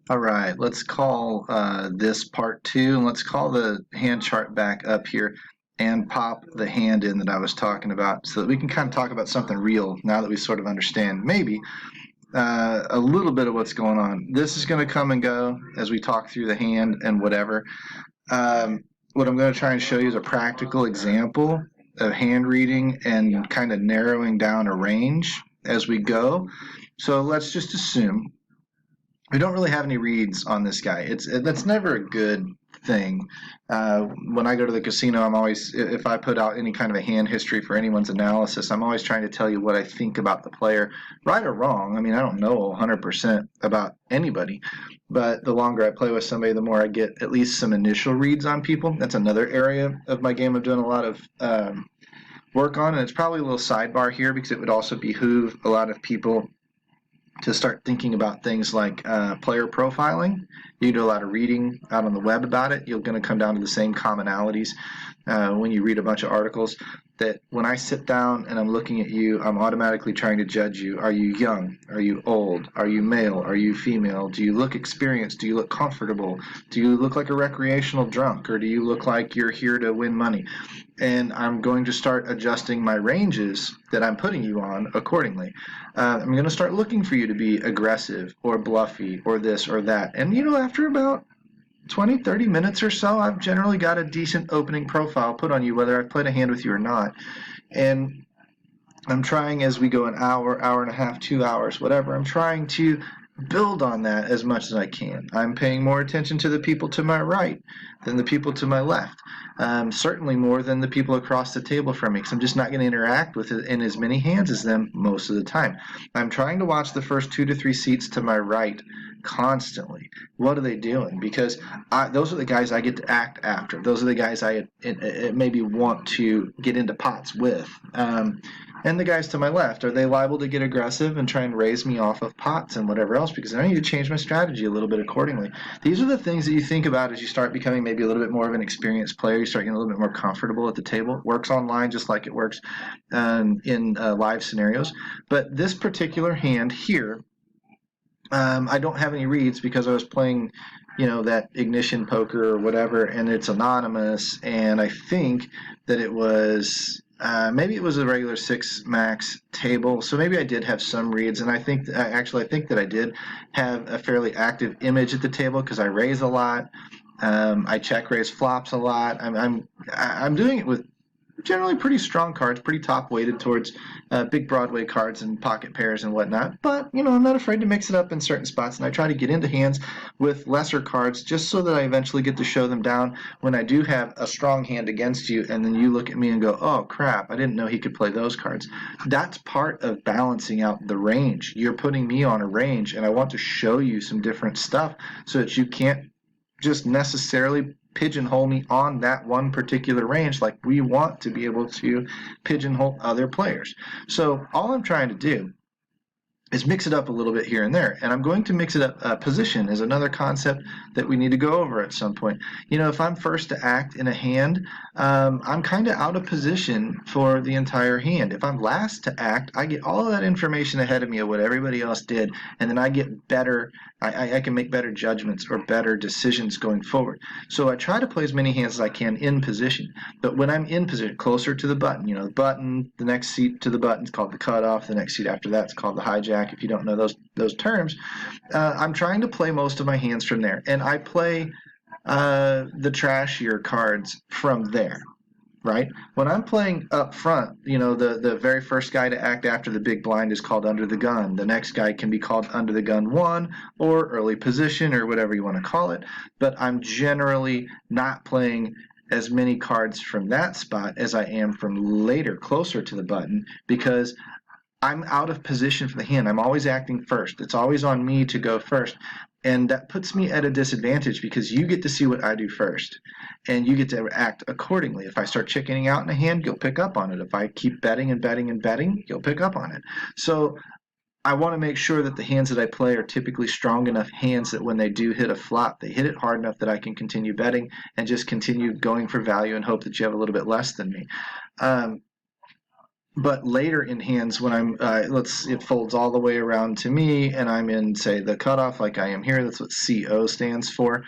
All right, let's call this part two, and let's call the hand chart back up here and pop the hand in that I was talking about so that we can kind of talk about something real now that we sort of understand maybe a little bit of what's going on. This is going to come and go as we talk through the hand and whatever. What I'm going to try and show you is a practical example of hand reading and kind of narrowing down a range as we go. So let's just assume we don't really have any reads on this guy. That's never a good thing. When I go to the casino, I'm always, if I put out any kind of a hand history for anyone's analysis, I'm always trying to tell you what I think about the player, right or wrong. I mean, I don't know 100% about anybody, but the longer I play with somebody, the more I get at least some initial reads on people. That's another area of my game I've done a lot of work on, and it's probably a little sidebar here because it would also behoove a lot of people to start thinking about things like player profiling. You do a lot of reading out on the web about it. You're going to come down to the same commonalities when you read a bunch of articles, that when I sit down and I'm looking at you, I'm automatically trying to judge you. Are you young? Are you old? Are you male? Are you female? Do you look experienced? Do you look comfortable? Do you look like a recreational drunk? Or do you look like you're here to win money? And I'm going to start adjusting my ranges that I'm putting you on accordingly. I'm going to start looking for you to be aggressive or bluffy or this or that. And, after about 20, 30 minutes or so, I've generally got a decent opening profile put on you, whether I've played a hand with you or not. And I'm trying, as we go an hour, hour and a half, 2 hours, whatever, I'm trying to build on that as much as I can. I'm paying more attention to the people to my right than the people to my left. Certainly more than the people across the table from me, because I'm just not going to interact with it in as many hands as them most of the time. I'm trying to watch the first 2 to 3 seats to my right constantly. What are they doing? Because those are the guys I get to act after. Those are the guys I maybe want to get into pots with. And the guys to my left, are they liable to get aggressive and try and raise me off of pots and whatever else? Because I need to change my strategy a little bit accordingly. These are the things that you think about as you start becoming maybe a little bit more of an experienced player. You start getting a little bit more comfortable at the table. It works online just like it works in live scenarios. But this particular hand here, I don't have any reads because I was playing, that ignition poker or whatever, and it's anonymous. And I think that it was maybe it was a regular 6 max table, so maybe I did have some reads. And I think that I did have a fairly active image at the table because I raise a lot. I check raise flops a lot. I'm doing it with generally pretty strong cards, pretty top weighted towards big Broadway cards and pocket pairs and whatnot. But, I'm not afraid to mix it up in certain spots, and I try to get into hands with lesser cards just so that I eventually get to show them down when I do have a strong hand against you, and then you look at me and go, oh crap, I didn't know he could play those cards. That's part of balancing out the range. You're putting me on a range, and I want to show you some different stuff so that you can't just necessarily pigeonhole me on that one particular range like we want to be able to pigeonhole other players. So all I'm trying to do is mix it up a little bit here and there, and I'm going to mix it up. Position is another concept that we need to go over at some point. If I'm first to act in a hand, I'm kind of out of position for the entire hand. If I'm last to act, I get all of that information ahead of me of what everybody else did, and then I get better. I can make better judgments or better decisions going forward. So I try to play as many hands as I can in position. But when I'm in position, closer to the button, the button, the next seat to the button is called the cutoff. The next seat after that is called the hijack. If you don't know those terms, I'm trying to play most of my hands from there, and I play the trashier cards from there. Right? When I'm playing up front, the very first guy to act after the big blind is called under the gun. The next guy can be called under the gun 1 or early position or whatever you want to call it. But I'm generally not playing as many cards from that spot as I am from later, closer to the button, because I'm out of position for the hand. I'm always acting first. It's always on me to go first. And that puts me at a disadvantage because you get to see what I do first, and you get to act accordingly. If I start chickening out in a hand, you'll pick up on it. If I keep betting and betting and betting, you'll pick up on it. So I want to make sure that the hands that I play are typically strong enough hands that when they do hit a flop, they hit it hard enough that I can continue betting and just continue going for value and hope that you have a little bit less than me. But later in hands, when I'm it folds all the way around to me, and I'm in, say, the cutoff like I am here. That's what CO stands for.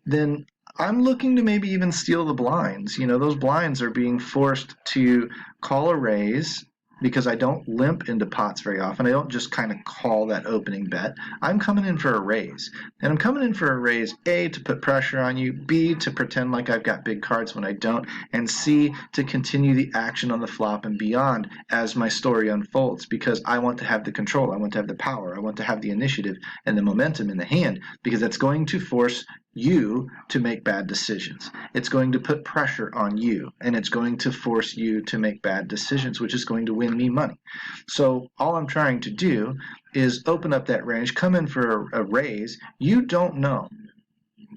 Then I'm looking to maybe even steal the blinds. Those blinds are being forced to call a raise because I don't limp into pots very often. I don't just kind of call that opening bet. I'm coming in for a raise. And I'm coming in for a raise, A, to put pressure on you, B, to pretend like I've got big cards when I don't, and C, to continue the action on the flop and beyond as my story unfolds, because I want to have the control. I want to have the power. I want to have the initiative and the momentum in the hand, because that's going to force you to make bad decisions. It's going to put pressure on you, and it's going to force you to make bad decisions, which is going to win me money. So all I'm trying to do is open up that range, come in for a raise. You don't know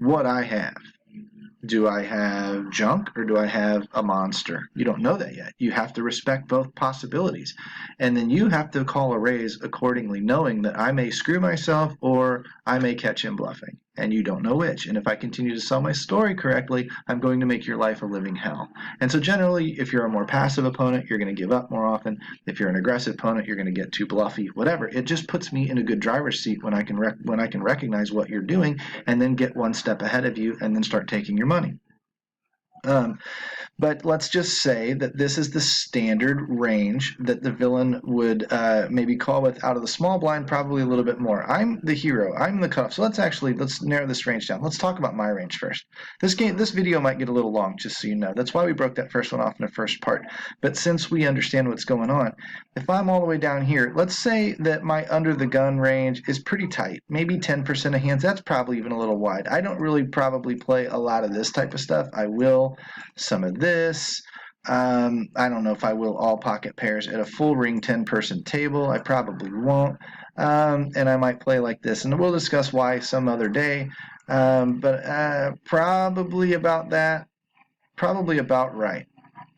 what I have. Do I have junk or do I have a monster? You don't know that yet. You have to respect both possibilities. And then you have to call a raise accordingly, knowing that I may screw myself or I may catch him bluffing. And you don't know which. And if I continue to sell my story correctly, I'm going to make your life a living hell. And so generally, if you're a more passive opponent, you're going to give up more often. If you're an aggressive opponent, you're going to get too bluffy, whatever. It just puts me in a good driver's seat when I can recognize what you're doing and then get one step ahead of you and then start taking your money. But let's just say that this is the standard range that the villain would maybe call with out of the small blind, probably a little bit more. I'm the hero. I'm the cutoff. So let's narrow this range down. Let's talk about my range first. This video might get a little long, just so you know. That's why we broke that first one off in the first part. But since we understand what's going on, if I'm all the way down here, let's say that my under the gun range is pretty tight, maybe 10% of hands. That's probably even a little wide. I don't really probably play a lot of this type of stuff. I will some of this. I don't know if I will all pocket pairs at a full ring 10-person table. I probably won't. And I might play like this. And we'll discuss why some other day. But probably about that. Probably about right.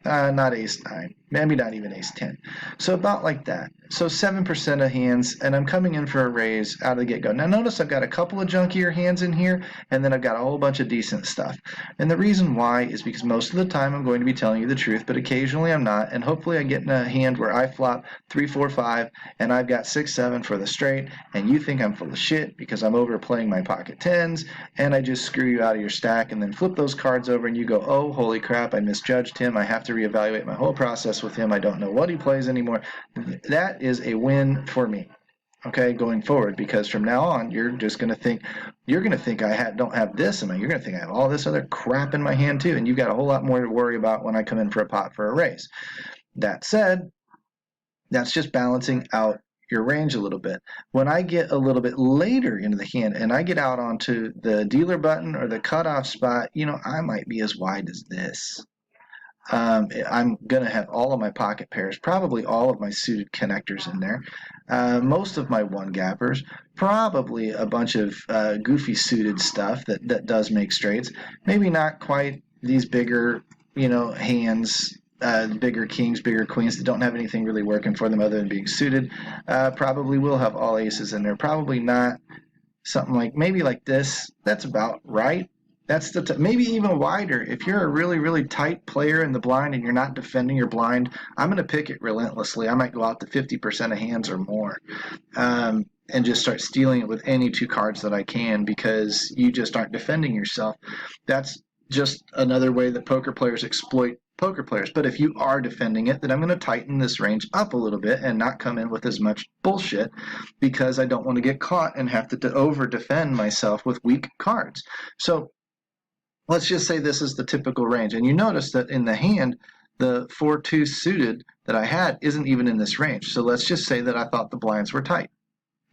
Not ace 9. Maybe not even ace 10. So about like that. So 7% of hands, and I'm coming in for a raise out of the get-go. Now notice I've got a couple of junkier hands in here, and then I've got a whole bunch of decent stuff. And the reason why is because most of the time I'm going to be telling you the truth, but occasionally I'm not, and hopefully I get in a hand where I flop 3, 4, 5, and I've got 6, 7 for the straight, and you think I'm full of shit because I'm overplaying my pocket 10s, and I just screw you out of your stack, and then flip those cards over, and you go, oh, holy crap, I misjudged him. I have to reevaluate my whole process with him. I don't know what he plays anymore. That is a win for me, okay, going forward, because from now on you're just going to think I don't have this in my, you're going to think I have all this other crap in my hand too, and you've got a whole lot more to worry about when I come in for a pot for a raise. That said, that's just balancing out your range a little bit. When I get a little bit later into the hand and I get out onto the dealer button or the cutoff spot, I might be as wide as this. I'm going to have all of my pocket pairs, probably all of my suited connectors in there, most of my one gappers, probably a bunch of goofy suited stuff that does make straights. Maybe not quite these bigger, hands, bigger kings, bigger queens that don't have anything really working for them other than being suited. Probably will have all aces in there. Probably not something like maybe like this. That's about right. That's maybe even wider. If you're a really, really tight player in the blind and you're not defending your blind, I'm going to pick it relentlessly. I might go out to 50% of hands or more and just start stealing it with any 2 cards that I can because you just aren't defending yourself. That's just another way that poker players exploit poker players. But if you are defending it, then I'm going to tighten this range up a little bit and not come in with as much bullshit because I don't want to get caught and have to over-defend myself with weak cards. So let's just say this is the typical range. And you notice that in the hand, the 4-2 suited that I had isn't even in this range. So let's just say that I thought the blinds were tight.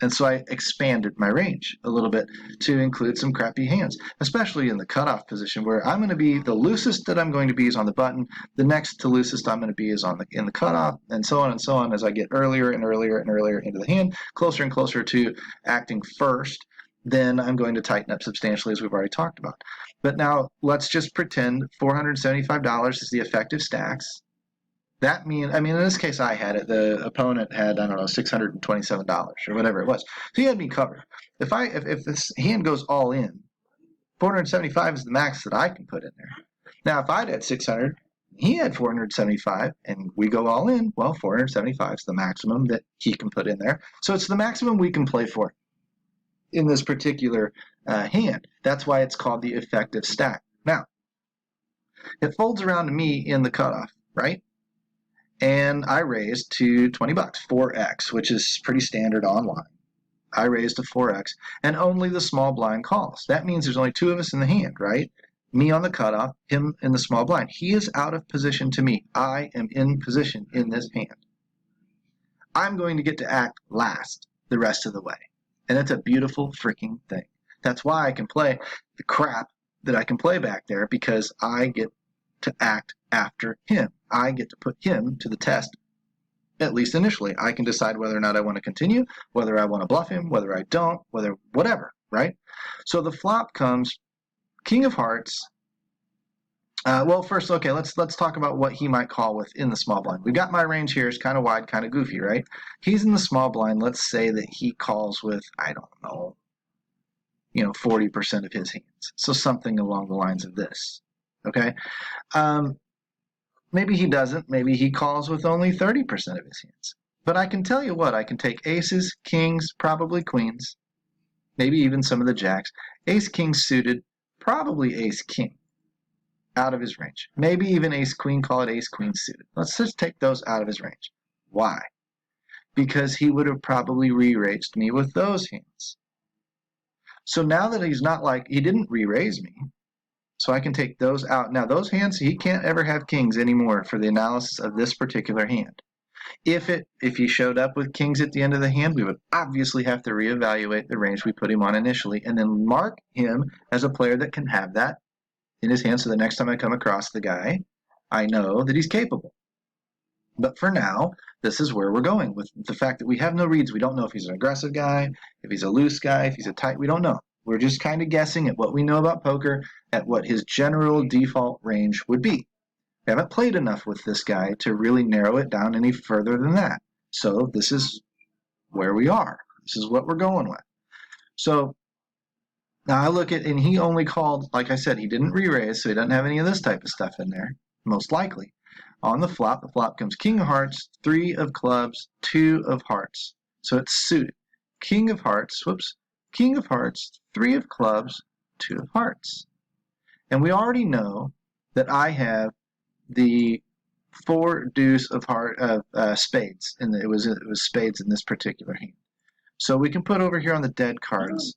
And so I expanded my range a little bit to include some crappy hands, especially in the cutoff position where I'm going to be the loosest that I'm going to be is on the button. The next to loosest I'm going to be is in the cutoff, and so on as I get earlier and earlier and earlier into the hand, closer and closer to acting first. Then I'm going to tighten up substantially, as we've already talked about. But now let's just pretend $475 is the effective stacks. That means, in this case I had it. The opponent had, I don't know, $627 or whatever it was. So he had me covered. If this hand goes all in, 475 is the max that I can put in there. Now, if I'd had 600, He had 475, and we go all in. Well, 475 is the maximum that he can put in there. So it's the maximum we can play for in this particular hand. That's why it's called the effective stack. Now, it folds around to me in the cutoff, right? And I raised to 20 bucks, 4x, which is pretty standard online. I raised to 4x, and only the small blind calls. That means there's only two of us in the hand, right? Me on the cutoff, him in the small blind. He is out of position to me. I am in position in this hand. I'm going to get to act last the rest of the way. And that's a beautiful freaking thing. That's why I can play the crap that I can play back there, because I get to act after him. I get to put him to the test, at least initially. I can decide whether or not I want to continue, whether I want to bluff him, whether I don't, whether whatever, right? So the flop comes King of Hearts. Well, first, okay, let's talk about what he might call within the small blind. We got my range here. It's kind of wide, kind of goofy, right? He's in the small blind. Let's say that he calls with, I don't know, 40% of his hands. So something along the lines of this, okay? Maybe he doesn't. Maybe he calls with only 30% of his hands. But I can tell you what, I can take aces, kings, probably queens, maybe even some of the jacks, ace, king suited, probably ace, king, out of his range. Maybe even ace, queen, call it ace, queen suited. Let's just take those out of his range. Why? Because he would have probably re-raised me with those hands. So now that he's not like, he didn't re-raise me, so I can take those out. Now those hands, he can't ever have kings anymore for the analysis of this particular hand. If he showed up with kings at the end of the hand, we would obviously have to reevaluate the range we put him on initially and then mark him as a player that can have that in his hand, so the next time I come across the guy, I know that he's capable. But for now, this is where we're going with the fact that we have no reads. We don't know if he's an aggressive guy, if he's a loose guy, if he's a tight, we don't know. We're just kind of guessing at what we know about poker, at what his general default range would be. We haven't played enough with this guy to really narrow it down any further than that. So this is where we are. This is what we're going with. So now I look at, and he only called, like I said, he didn't re-raise, so he doesn't have any of this type of stuff in there, most likely. On the flop comes king of hearts, 3 of clubs, 2 of hearts. So it's suited. King of hearts, king of hearts, 3 of clubs, 2 of hearts. And we already know that I have the 4 deuce of spades, and it was spades in this particular hand. So we can put over here on the dead cards,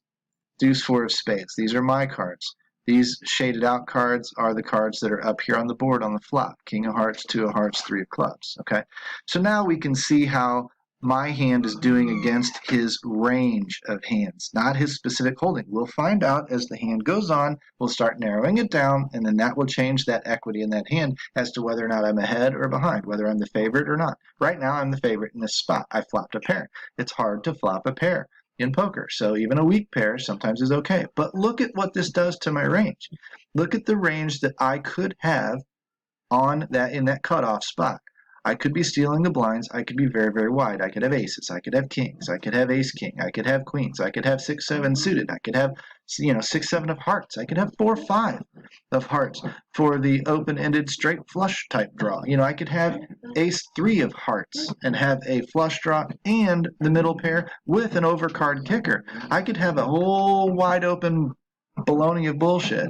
deuce 4 of spades. These are my cards. These shaded out cards are the cards that are up here on the board on the flop. King of hearts, 2 of hearts, 3 of clubs. Okay, so now we can see how my hand is doing against his range of hands, not his specific holding. We'll find out as the hand goes on. We'll start narrowing it down, and then that will change that equity in that hand as to whether or not I'm ahead or behind, whether I'm the favorite or not. Right now, I'm the favorite in this spot. I flopped a pair. It's hard to flop a pair in poker, so even a weak pair sometimes is okay. But look at what this does to my range. Look at the range that I could have on that in that cutoff spot. I could be stealing the blinds. I could be very, very wide. I could have aces. I could have kings. I could have ace king. I could have queens. I could have 6, 7 suited. I could have 6, 7 of hearts. I could have 4, 5 of hearts for the open-ended straight flush type draw. I could have ace 3 of hearts and have a flush draw and the middle pair with an overcard kicker. I could have a whole wide open baloney of bullshit,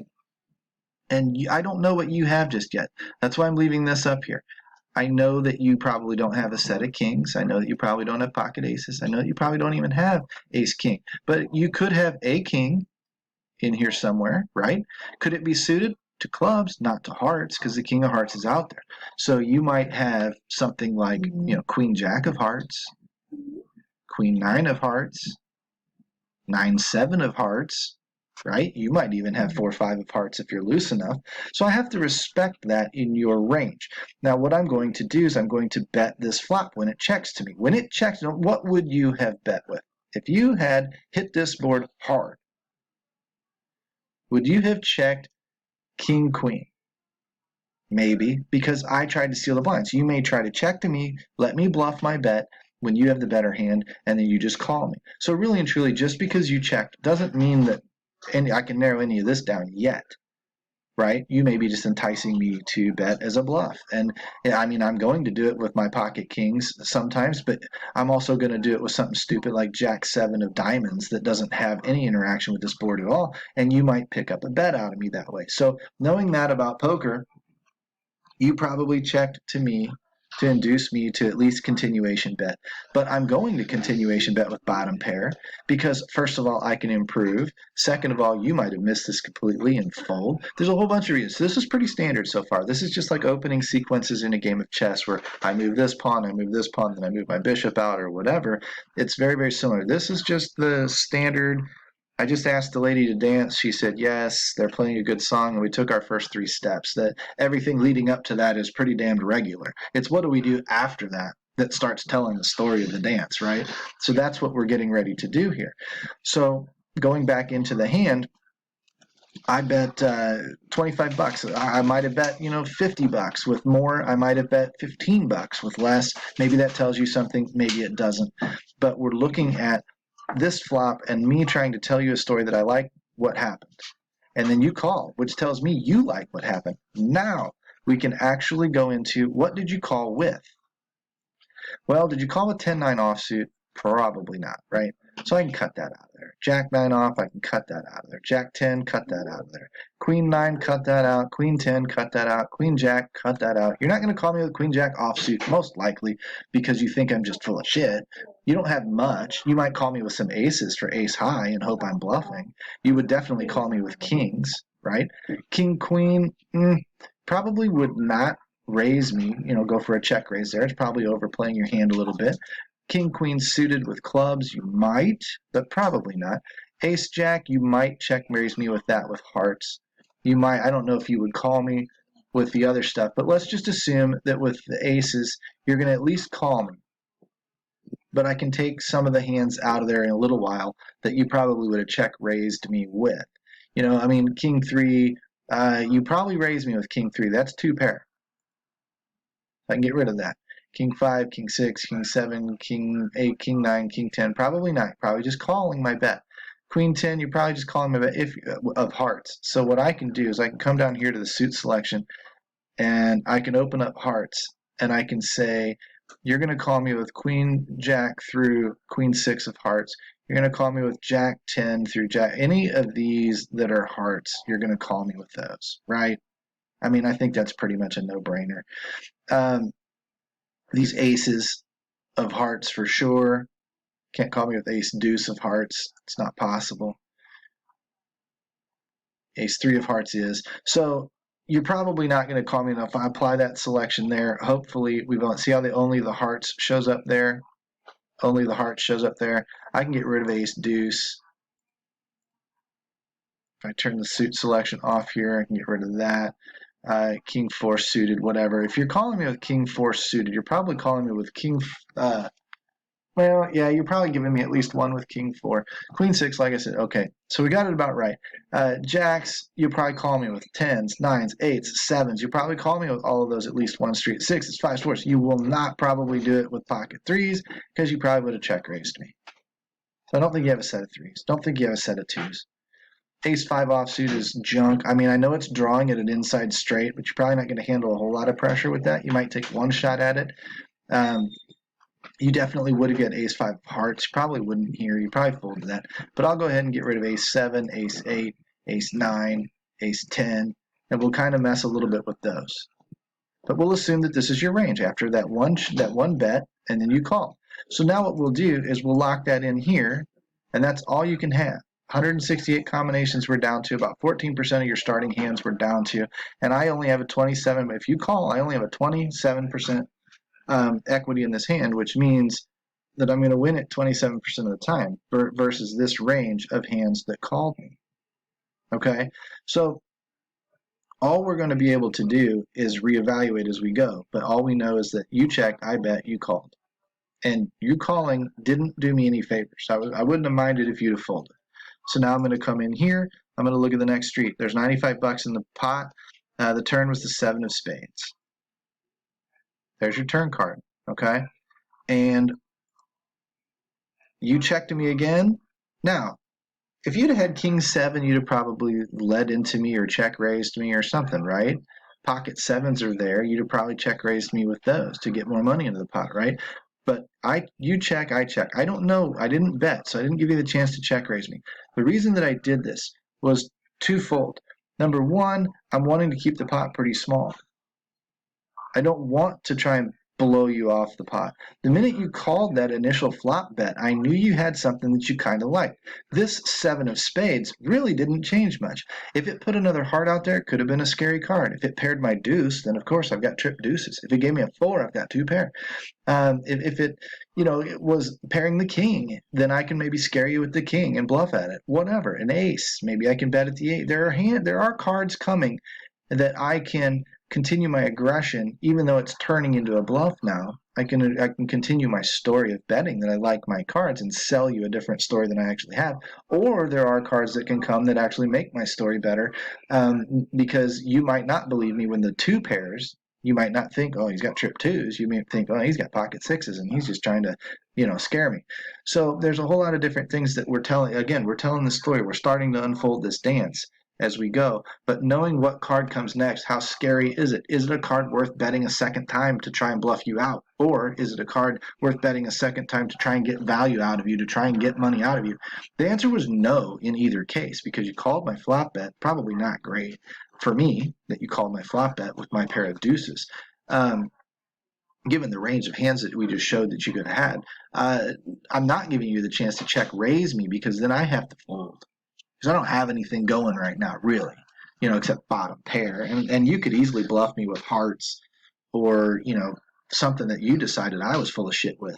and I don't know what you have just yet. That's why I'm leaving this up here. I know that you probably don't have a set of kings. I know that you probably don't have pocket aces. I know that you probably don't even have ace king. But you could have a king in here somewhere, right? Could it be suited to clubs, not to hearts, because the king of hearts is out there. So you might have something like, queen jack of hearts, queen 9 of hearts, 9, 7 of hearts, right? You might even have 4 or 5 of hearts if you're loose enough. So I have to respect that in your range. Now what I'm going to do is I'm going to bet this flop when it checks to me. When it checks, what would you have bet with? If you had hit this board hard, would you have checked king, queen? Maybe, because I tried to steal the blinds. You may try to check to me, let me bluff my bet when you have the better hand, and then you just call me. So really and truly, just because you checked doesn't mean that I can narrow any of this down yet, right? You may be just enticing me to bet as a bluff. And I mean, I'm going to do it with my pocket kings sometimes, but I'm also going to do it with something stupid like Jack 7 of diamonds that doesn't have any interaction with this board at all. And you might pick up a bet out of me that way. So knowing that about poker, you probably checked to me to induce me to at least continuation bet. But I'm going to continuation bet with bottom pair because, first of all, I can improve. Second of all, you might have missed this completely and fold. There's a whole bunch of reasons. So this is pretty standard so far. This is just like opening sequences in a game of chess where I move this pawn, I move this pawn, then I move my bishop out or whatever. It's very, very similar. This is just the standard. I just asked the lady to dance. She said yes. They're playing a good song, and we took our first 3 steps. That everything leading up to that is pretty damned regular. It's what do we do after that that starts telling the story of the dance, right? So that's what we're getting ready to do here. So going back into the hand, I bet 25 bucks. I might have bet, $50. With more, I might have bet $15. With less, maybe that tells you something, maybe it doesn't. But we're looking at this flop and me trying to tell you a story that I like what happened. And then you call, which tells me you like what happened. Now we can actually go into what did you call with? Well, did you call with 10-9 offsuit? Probably not, right? So I can cut that out of there. Jack 9 off, I can cut that out of there. Jack 10, cut that out of there. Queen 9, cut that out. Queen 10, cut that out. Queen Jack, cut that out. You're not going to call me with Queen Jack offsuit, most likely, because you think I'm just full of shit. You don't have much. You might call me with some aces for ace high and hope I'm bluffing. You would definitely call me with kings, right? King, queen, probably would not raise me, go for a check raise there. It's probably overplaying your hand a little bit. King, queen suited with clubs, you might, but probably not. Ace, jack, you might check raise me with that with hearts. You might, I don't know if you would call me with the other stuff, but let's just assume that with the aces, you're going to at least call me. But I can take some of the hands out of there in a little while that you probably would have check raised me with. King 3, you probably raised me with king 3. That's 2 pair. I can get rid of that. King 5, King 6, King 7, King 8, King 9, King 10. Probably not. Probably just calling my bet. Queen 10, you're probably just calling my bet of hearts. So what I can do is I can come down here to the suit selection and I can open up hearts and I can say, you're going to call me with Queen Jack through Queen 6 of hearts. You're going to call me with Jack 10 through Jack. Any of these that are hearts, you're going to call me with those, right? I think that's pretty much a no-brainer. These aces of hearts for sure. Can't call me with ace deuce of hearts. It's not possible. Ace 3 of hearts is. So you're probably not going to call me enough. I apply that selection there. Hopefully we won't see how only the hearts shows up there. Only the heart shows up there. I can get rid of ace deuce. If I turn the suit selection off here, I can get rid of that. King 4 suited, whatever. If you're calling me with King 4 suited, you're probably calling me with King. You're probably giving me at least one with King 4. Queen 6, like I said, okay. So we got it about right. Jacks, you'll probably call me with 10s, 9s, 8s, 7s. You'll probably call me with all of those at least one street. 6s, 5s, 4s. You will not probably do it with pocket 3s because you probably would have check raised me. So I don't think you have a set of 3s. Don't think you have a set of 2s. Ace 5 offsuit is junk. I know it's drawing at an inside straight, but you're probably not going to handle a whole lot of pressure with that. You might take one shot at it. You definitely would have got ace 5 of hearts. You probably wouldn't here. You probably folded that. But I'll go ahead and get rid of ace 7, ace 8, ace 9, ace 10, and we'll kind of mess a little bit with those. But we'll assume that this is your range after that one bet, and then you call. So now what we'll do is we'll lock that in here, and that's all you can have. 168 combinations we're down to, about 14% of your starting hands we're down to, and I only have a 27, but if you call, I only have a 27% equity in this hand, which means that I'm going to win it 27% of the time versus this range of hands that called me. Okay, so all we're going to be able to do is reevaluate as we go, but all we know is that you checked, I bet, you called. And you calling didn't do me any favors. I wouldn't have minded if you'd have folded. So now I'm going to come in here. I'm going to look at the next street. There's 95 bucks in the pot. The turn was the 7 of spades. There's your turn card, okay? And you checked me again. Now, If you'd have had king seven, you'd have probably led into me or check raised me or something, right? Pocket sevens are there. You'd have probably check raised me with those to get more money into the pot, right? But you check, I check. I don't know. I didn't bet, so I didn't give you the chance to check raise me. The reason that I did this was twofold. Number one, I'm wanting to keep the pot pretty small. I don't want to try and blow you off the pot. The minute you called that initial flop bet, I knew you had something that you kind of liked. This seven of spades really didn't change much. If it put another heart out there, it could have been a scary card. If it paired my deuce, then of course I've got trip deuces. If it gave me a four, I've got two pair. If it, it was pairing the king, then I can maybe scare you with the king and bluff at it. Whatever, an ace, maybe I can bet at the eight. There are cards coming that I can continue my aggression, even though it's turning into a bluff now. I can continue my story of betting that I like my cards and sell you a different story than I actually have. Or there are cards that can come that actually make my story better, because you might not believe me when the two pairs. You might not think, oh, he's got trip twos. You may think, oh, he's got pocket sixes and he's just trying to, scare me. So there's a whole lot of different things that we're telling. Again, we're telling the story. We're starting to unfold this dance as we go. But knowing what card comes next, how scary is it? Is it a card worth betting a second time to try and bluff you out? Or is it a card worth betting a second time to try and get value out of you, to try and get money out of you? The answer was no in either case, because you called my flop bet. Probably not great for me that you called my flop bet with my pair of deuces. Given the range of hands that we just showed that you could have had, I'm not giving you the chance to check raise me, because then I have to fold. Because I don't have anything going right now, really, except bottom pair. And you could easily bluff me with hearts or, something that you decided I was full of shit with.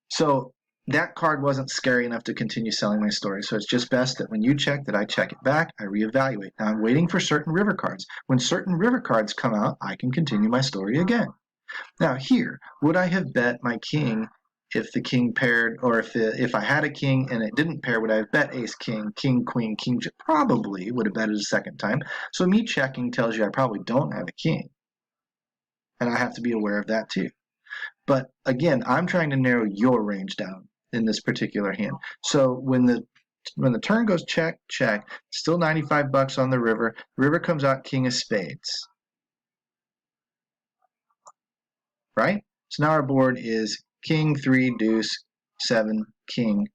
So that card wasn't scary enough to continue selling my story. So it's just best that when you check that I check it back, I reevaluate. Now I'm waiting for certain river cards. When certain river cards come out, I can continue my story again. Now here, would I have bet my king if the king paired, or if I had a king and it didn't pair, would I have bet ace king, king queen, king? Probably would have bet it a second time. So me checking tells you I probably don't have a king, and I have to be aware of that too. But again, I'm trying to narrow your range down in this particular hand. So when the turn goes check, check, still 95 bucks on the river. River comes out king of spades. Right? So now our board is king, 3, deuce, 7, king,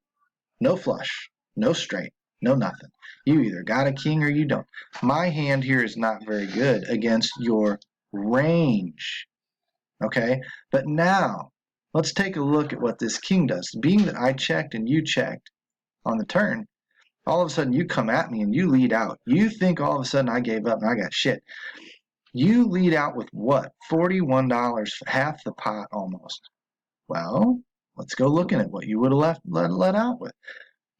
no flush, no straight, no nothing. You either got a king or you don't. My hand here is not very good against your range. Okay? But now, let's take a look at what this king does. Being that I checked and you checked on the turn, all of a sudden you come at me and you lead out. You think all of a sudden I gave up and I got shit. You lead out with what? $41, half the pot almost. Well, let's go looking at what you would have let out with.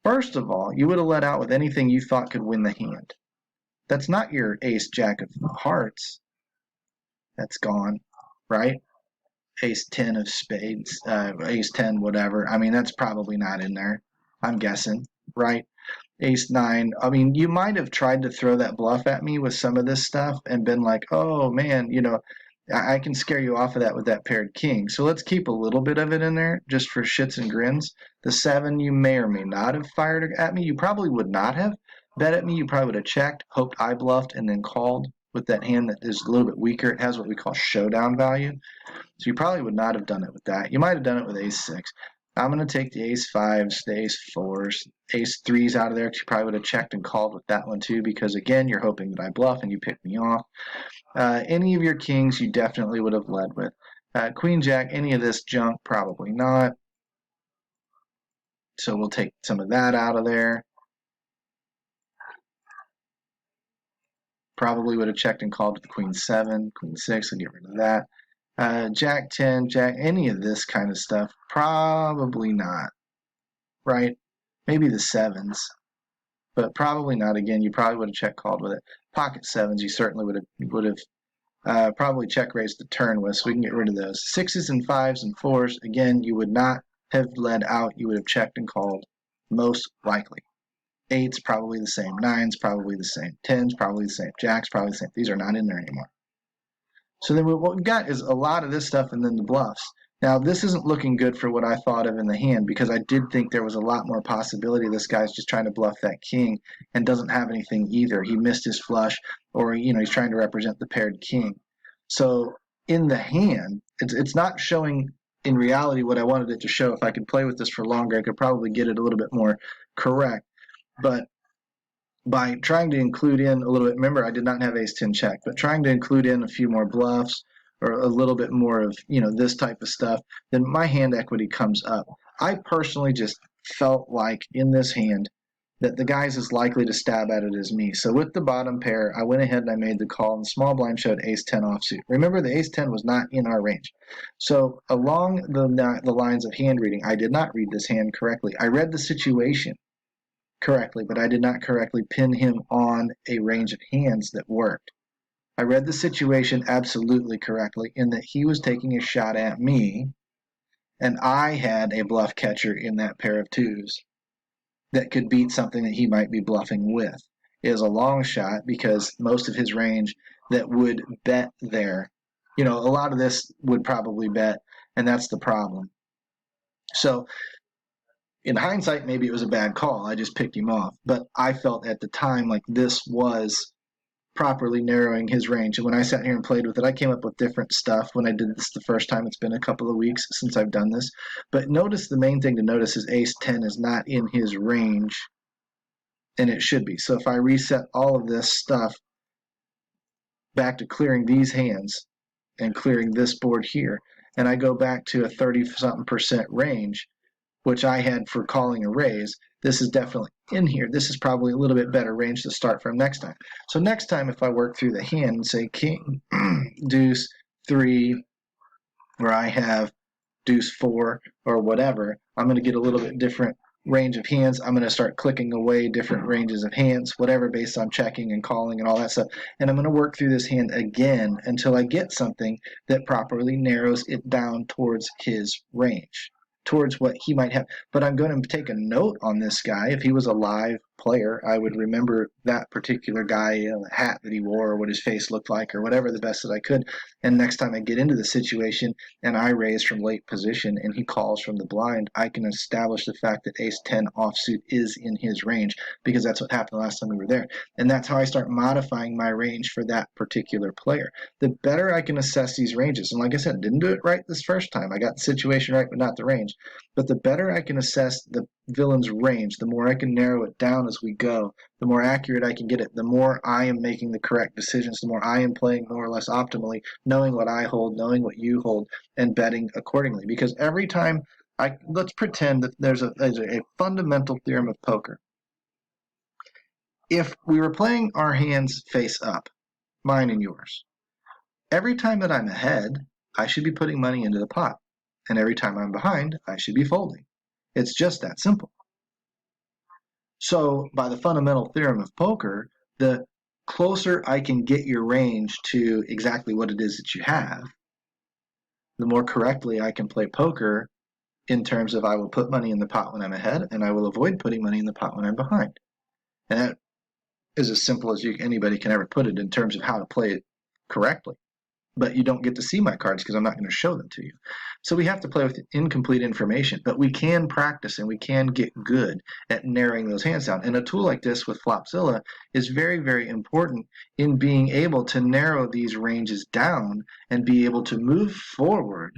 First of all, you would have let out with anything you thought could win the hand. That's not your ace jack of hearts. That's gone, right? Ace 10 of spades, ace 10, whatever. I mean, that's probably not in there, I'm guessing, right? Ace 9. I mean, you might have tried to throw that bluff at me with some of this stuff and been like, oh man, I can scare you off of that with that paired king. So let's keep a little bit of it in there just for shits and grins. The 7 you may or may not have fired at me. You probably would not have bet at me. You probably would have checked, hoped I bluffed, and then called with that hand that is a little bit weaker. It has what we call showdown value. So you probably would not have done it with that. You might have done it with ace 6. I'm going to take the ace 5s, the ace 4s, ace 3s out of there, because you probably would have checked and called with that one too, because again, you're hoping that I bluff and you pick me off. Any of your kings you definitely would have led with. Queen Jack, any of this junk, probably not. So we'll take some of that out of there. Probably would have checked and called with the Queen 7, Queen 6, and get rid of that. Jack 10, Jack, any of this kind of stuff, probably not, right? Maybe the 7s, but probably not. Again, you probably would have check called with it. Pocket 7s, you certainly would have probably check raised the turn with, so we can get rid of those. 6s and 5s and 4s, again, you would not have led out. You would have checked and called, most likely. 8s, probably the same. 9s, probably the same. 10s, probably the same. Jacks, probably the same. These are not in there anymore. So then what we've got is a lot of this stuff and then the bluffs. Now, this isn't looking good for what I thought of in the hand because I did think there was a lot more possibility this guy's just trying to bluff that king and doesn't have anything either. He missed his flush, or he's trying to represent the paired king. So in the hand, it's not showing in reality what I wanted it to show. If I could play with this for longer, I could probably get it a little bit more correct. But by trying to include in a little bit, remember I did not have ace-10 check, but trying to include in a few more bluffs or a little bit more of this type of stuff, then my hand equity comes up. I personally just felt like in this hand that the guy's as likely to stab at it as me. So with the bottom pair, I went ahead and I made the call, and the small blind showed ace-10 offsuit. Remember, the ace-10 was not in our range. So along the lines of hand reading, I did not read this hand correctly. I read the situation correctly, but I did not correctly pin him on a range of hands that worked. I read the situation absolutely correctly in that he was taking a shot at me, and I had a bluff catcher in that pair of twos that could beat something that he might be bluffing with. It is a long shot because most of his range that would bet there, a lot of this would probably bet, and that's the problem. So in hindsight, maybe it was a bad call. I just picked him off. But I felt at the time like this was properly narrowing his range. And when I sat here and played with it, I came up with different stuff when I did this the first time. It's been a couple of weeks since I've done this. But notice the main thing to notice is ace-10 is not in his range, and it should be. So if I reset all of this stuff back to clearing these hands and clearing this board here, and I go back to a 30-something% range, which I had for calling a raise, this is definitely in here. This is probably a little bit better range to start from next time. So next time, if I work through the hand and say king, deuce, 3, where I have deuce 4 or whatever, I'm going to get a little bit different range of hands. I'm going to start clicking away different ranges of hands, whatever, based on checking and calling and all that stuff. And I'm going to work through this hand again until I get something that properly narrows it down towards his range, towards what he might have. But I'm going to take a note on this guy. If he was a live player, I would remember that particular guy, the hat that he wore, or what his face looked like, or whatever, the best that I could. And next time I get into the situation and I raise from late position and he calls from the blind, I can establish the fact that ace-10 offsuit is in his range, because that's what happened last time we were there. And that's how I start modifying my range for that particular player. The better I can assess these ranges, and like I said, didn't do it right this first time. I got the situation right, but not the range. But the better I can assess the villain's range, the more I can narrow it down as we go, the more accurate I can get it, the more I am making the correct decisions, the more I am playing more or less optimally, knowing what I hold, knowing what you hold, and betting accordingly. Because every time let's pretend that there's a fundamental theorem of poker. If we were playing our hands face up, mine and yours, every time that I'm ahead, I should be putting money into the pot. And every time I'm behind, I should be folding. It's just that simple. So by the fundamental theorem of poker, the closer I can get your range to exactly what it is that you have, the more correctly I can play poker in terms of I will put money in the pot when I'm ahead, and I will avoid putting money in the pot when I'm behind. And that is as simple as anybody can ever put it in terms of how to play it correctly. But you don't get to see my cards because I'm not going to show them to you. So we have to play with incomplete information, but we can practice and we can get good at narrowing those hands down. And a tool like this with Flopzilla is very, very important in being able to narrow these ranges down and be able to move forward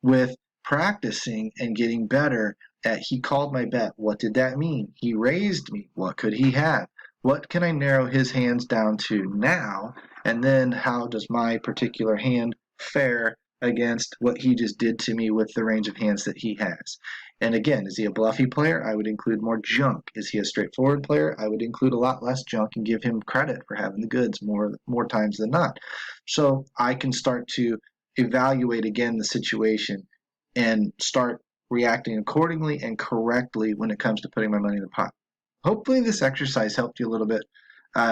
with practicing and getting better at he called my bet. What did that mean? He raised me. What could he have? What can I narrow his hands down to now? And then how does my particular hand fare against what he just did to me with the range of hands that he has? And again, is he a bluffy player? I would include more junk. Is he a straightforward player? I would include a lot less junk and give him credit for having the goods more times than not. So I can start to evaluate again the situation and start reacting accordingly and correctly when it comes to putting my money in the pot. Hopefully this exercise helped you a little bit.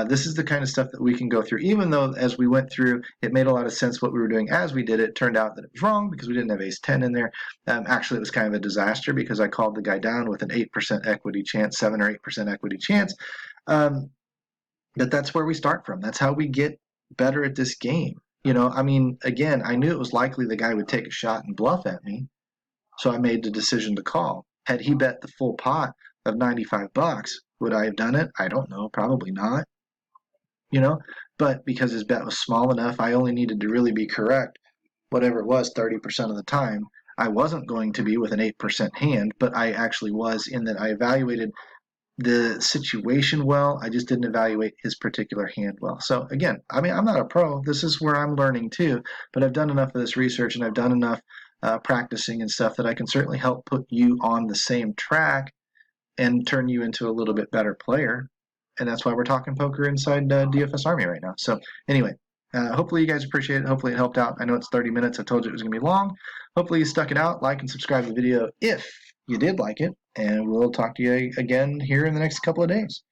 This is the kind of stuff that we can go through, even though as we went through, it made a lot of sense what we were doing as we did it. It turned out that it was wrong because we didn't have ace-10 in there. Actually, it was kind of a disaster because I called the guy down with an 8% equity chance, 7 or 8% equity chance. But that's where we start from. That's how we get better at this game. I mean, again, I knew it was likely the guy would take a shot and bluff at me. So I made the decision to call. Had he bet the full pot of $95, would I have done it? I don't know, probably not, you know, but because his bet was small enough, I only needed to really be correct, whatever it was, 30% of the time. I wasn't going to be with an 8% hand, but I actually was, in that I evaluated the situation well. I just didn't evaluate his particular hand well. So again, I mean, I'm not a pro. This is where I'm learning too, but I've done enough of this research and I've done enough practicing and stuff that I can certainly help put you on the same track and turn you into a little bit better player. And that's why we're talking poker inside DFS Army right now. So anyway, hopefully you guys appreciate it. Hopefully it helped out. I know it's 30 minutes. I told you it was going to be long. Hopefully you stuck it out. Like and subscribe to the video if you did like it. And we'll talk to you again here in the next couple of days.